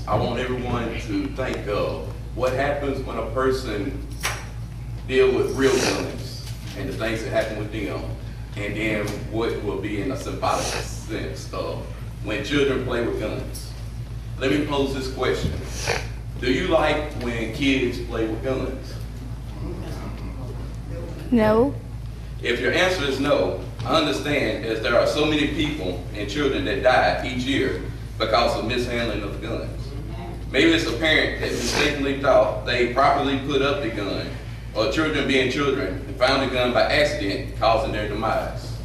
I want everyone to think of what happens when a person deals with real guns and the things that happen with them, and then what will be in a symbolic sense of when children play with guns. Let me pose this question. Do you like when kids play with guns? No. If your answer is no, I understand as there are so many people and children that die each year because of mishandling of guns. Maybe it's a parent that mistakenly thought they properly put up the gun, or children being children and found the gun by accident, causing their demise.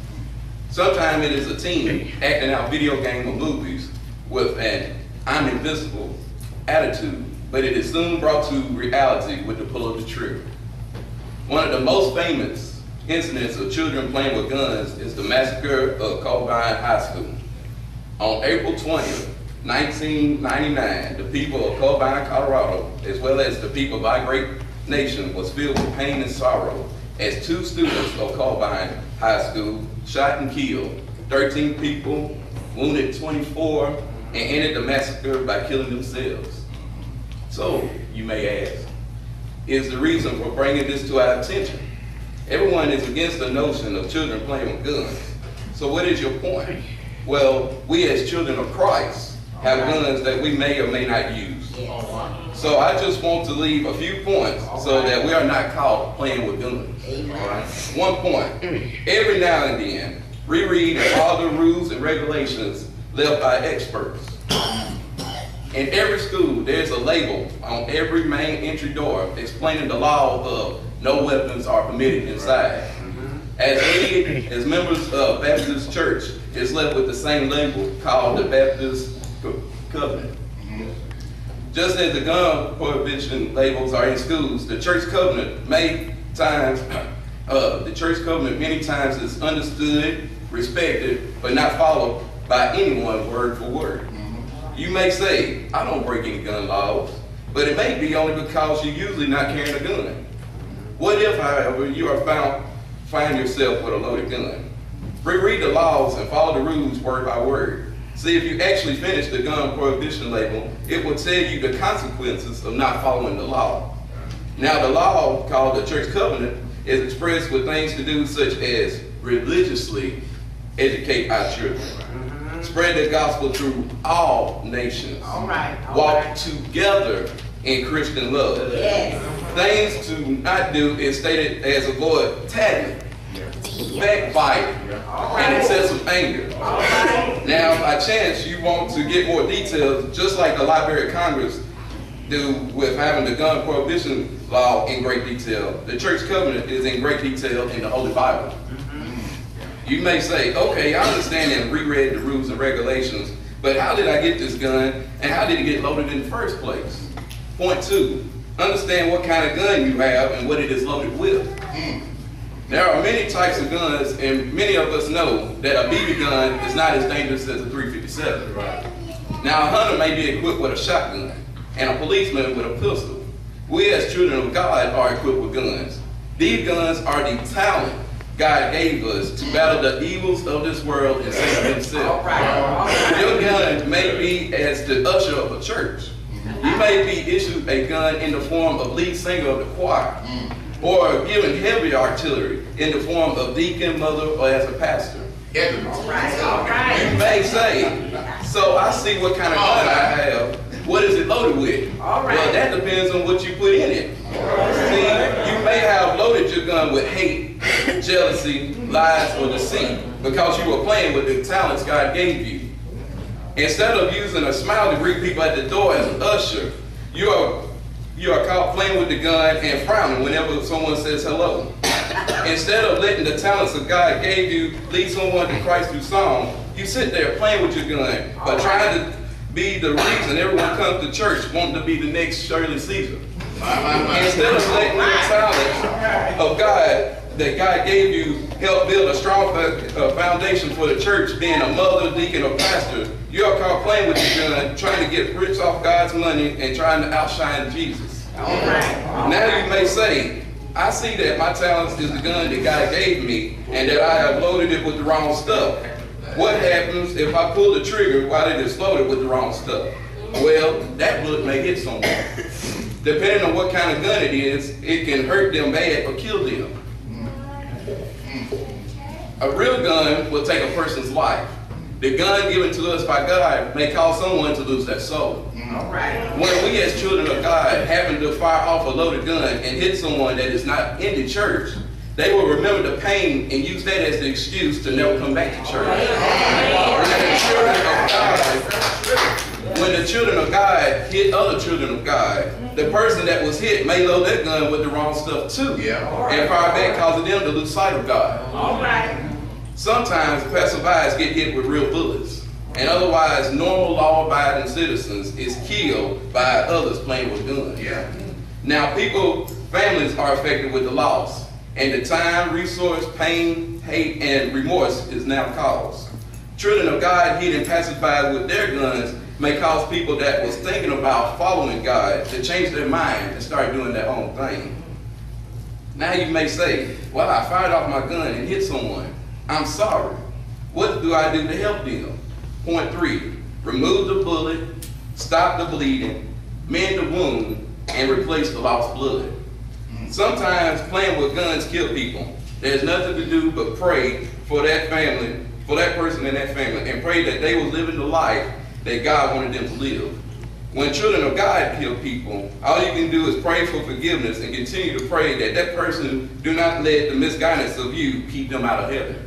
Sometimes it is a teen acting out video game or movies with an I'm invincible attitude, but it is soon brought to reality with the pull of the trigger. One of the most famous incidents of children playing with guns is the massacre of Columbine High School. On April 20th, 1999, the people of Columbine, Colorado, as well as the people of our great nation, was filled with pain and sorrow as 2 students of Columbine High School shot and killed 13 people, wounded 24, and ended the massacre by killing themselves. So, you may ask, is the reason for bringing this to our attention? Everyone is against the notion of children playing with guns. So what is your point? Well, we as children of Christ have guns that we may or may not use. So I just want to leave a few points so that we are not caught playing with guns. One point, every now and then, reread and follow the rules and regulations left by experts. In every school, there's a label on every main entry door explaining the law of no weapons are permitted inside. As we, as members of Baptist Church, is left with the same label called the Baptist Covenant. Just as the gun prohibition labels are in schools, the church covenant many times is understood, respected, but not followed by anyone word for word. You may say, I don't break any gun laws, but it may be only because you're usually not carrying a gun. What if, however, you are find yourself with a loaded gun? Reread the laws and follow the rules word by word. See if you actually finish the gun prohibition label, it will tell you the consequences of not following the law. Now the law, called the church covenant, is expressed with things to do such as religiously educate our children, spread the gospel through all nations, walk together in Christian love. Things to not do is stated as avoid tattling, backbiting, and excessive anger. Now, by chance, you want to get more details, just like the Library of Congress do with having the gun prohibition law in great detail. The church covenant is in great detail in the Holy Bible. You may say, okay, I understand and reread the rules and regulations, but how did I get this gun, and how did it get loaded in the first place? Point 2, understand what kind of gun you have and what it is loaded with. There are many types of guns, and many of us know that a BB gun is not as dangerous as a .357. Now, a hunter may be equipped with a shotgun, and a policeman with a pistol. We as children of God are equipped with guns. These guns are the talent God gave us to battle the evils of this world and save himself. Your gun may be as the usher of a church. You may be issued a gun in the form of lead singer of the choir, or given heavy artillery in the form of deacon, mother, or as a pastor. You may say, so I see what kind of gun I have. What is it loaded with? Well, that depends on what you put in it. See, you may have loaded your gun with hate, jealousy, lies, or deceit because you were playing with the talents God gave you. Instead of using a smile to greet people at the door as an usher, you are caught playing with the gun and frowning whenever someone says hello. Instead of letting the talents of God gave you lead someone to Christ through song, you sit there playing with your gun, but trying to be the reason everyone comes to church wanting to be the next Shirley Caesar. Instead of letting the talents of God that God gave you help build a strong foundation for the church, being a mother, deacon, or pastor, you are caught playing with your gun, trying to get rich off God's money and trying to outshine Jesus. Now you may say, I see that my talents is the gun that God gave me and that I have loaded it with the wrong stuff. What happens if I pull the trigger while it is loaded with the wrong stuff? well, that bullet may hit someone. Depending on what kind of gun it is, it can hurt them bad or kill them. A real gun will take a person's life. The gun given to us by God may cause someone to lose their soul. All right. When we as children of God happen to fire off a loaded gun and hit someone that is not in the church, they will remember the pain and use that as the excuse to never come back to church. When the children of God hit other children of God, the person that was hit may load that gun with the wrong stuff too, and fire back, causing them to lose sight of God. All right. Sometimes passersby get hit with real bullets, and otherwise normal law-abiding citizens is killed by others playing with guns. Now families are affected with the loss, and the time, resource, pain, hate, and remorse is now caused. Children of God hit and passersby with their guns may cause people that was thinking about following God to change their mind and start doing their own thing. Now you may say, well, I fired off my gun and hit someone. I'm sorry. What do I do to help them? Point 3, remove the bullet, stop the bleeding, mend the wound, and replace the lost blood. Sometimes playing with guns kill people. There's nothing to do but pray for that family, for that person and that family, and pray that they will live in the life that God wanted them to live. When children of God kill people, all you can do is pray for forgiveness and continue to pray that that person do not let the misguidance of you keep them out of heaven.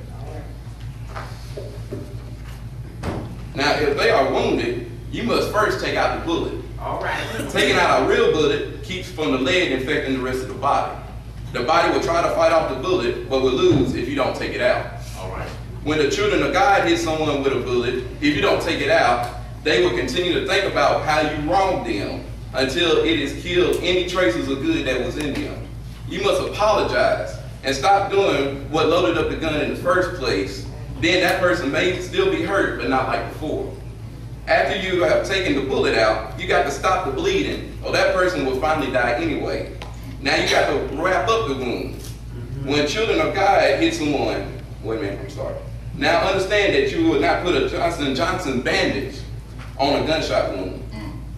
Now, if they are wounded, you must first take out the bullet. All right. Taking out a real bullet keeps from the lead infecting the rest of the body. The body will try to fight off the bullet, but will lose if you don't take it out. All right. When the children of God hit someone with a bullet, if you don't take it out, they will continue to think about how you wronged them until it has killed any traces of good that was in them. You must apologize and stop doing what loaded up the gun in the first place. Then that person may still be hurt, but not like before. After you have taken the bullet out, you got to stop the bleeding, or that person will finally die anyway. Now you got to wrap up the wound. When children of God hit someone, wait a minute, I'm sorry. Now understand that you will not put a Johnson & Johnson bandage on a gunshot wound.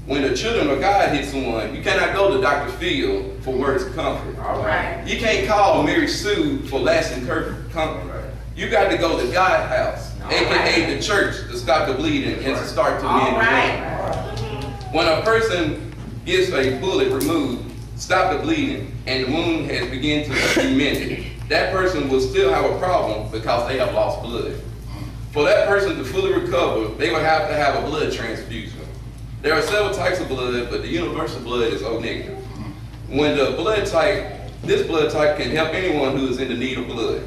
When the children of God hit someone, you cannot go to Dr. Phil for words of comfort. All right. You can't call Mary Sue for lasting comfort. You got to go to God's house, aka the church, to stop the bleeding and to start to mend the wound. When a person gets a bullet removed, stop the bleeding, and the wound has begun to be mended, that person will still have a problem because they have lost blood. For that person to fully recover, they will have to have a blood transfusion. There are several types of blood, but the universal blood is O negative. When the blood type, this blood type can help anyone who is in the need of blood.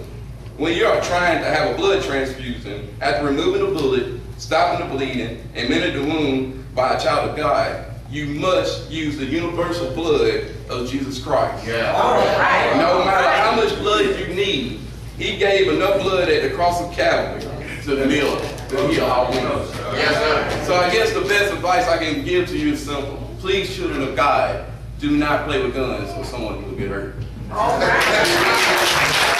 When you are trying to have a blood transfusion, after removing the bullet, stopping the bleeding, and mending the wound by a child of God, you must use the universal blood of Jesus Christ. All right. No matter how much blood you need, He gave enough blood at the cross of Calvary to heal our wounds. Yes, sir. So I guess the best advice I can give to you is simple. Please, children of God, do not play with guns or someone will get hurt. All right.